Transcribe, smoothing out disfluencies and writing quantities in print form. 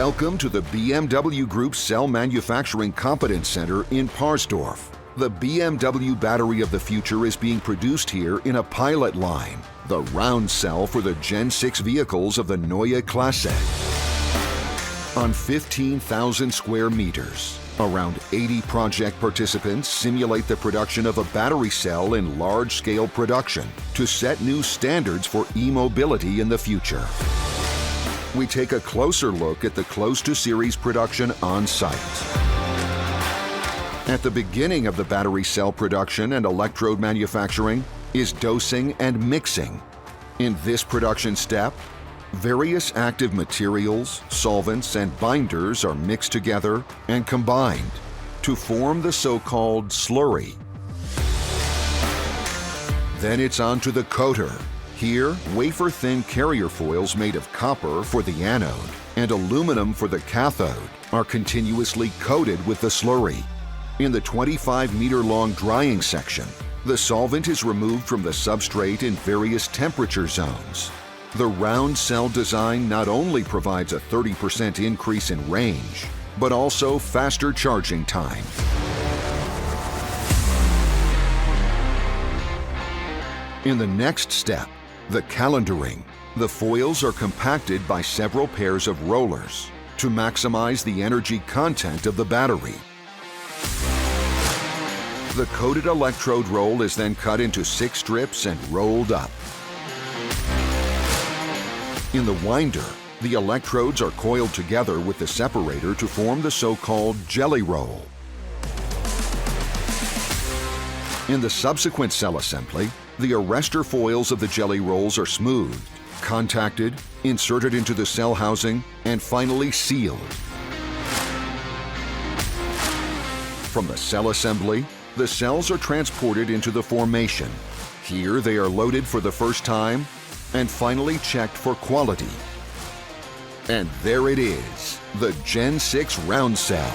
Welcome to the BMW Group Cell Manufacturing Competence Center in Parsdorf. The BMW battery of the future is being produced here in a pilot line, the round cell for the Gen 6 vehicles of the Neue Klasse. On 15,000 square meters, around 80 project participants simulate the production of a battery cell in large-scale production to set new standards for e-mobility in the future. We take a closer look at the close-to-series production on site. At the beginning of the battery cell production and electrode manufacturing is dosing and mixing. In this production step, various active materials, solvents, and binders are mixed together and combined to form the so-called slurry. Then it's on to the coater. Here, wafer-thin carrier foils made of copper for the anode and aluminum for the cathode are continuously coated with the slurry. In the 25-meter-long drying section, the solvent is removed from the substrate in various temperature zones. The round cell design not only provides a 30% increase in range, but also faster charging time. In the next step, the calendaring, the foils are compacted by several pairs of rollers to maximize the energy content of the battery. The coated electrode roll is then cut into 6 strips and rolled up. In the winder, the electrodes are coiled together with the separator to form the so-called jelly roll. In the subsequent cell assembly, the arrestor foils of the jelly rolls are smoothed, contacted, inserted into the cell housing, and finally sealed. From the cell assembly, the cells are transported into the formation. Here they are loaded for the first time and finally checked for quality. And there it is, the Gen 6 round cell.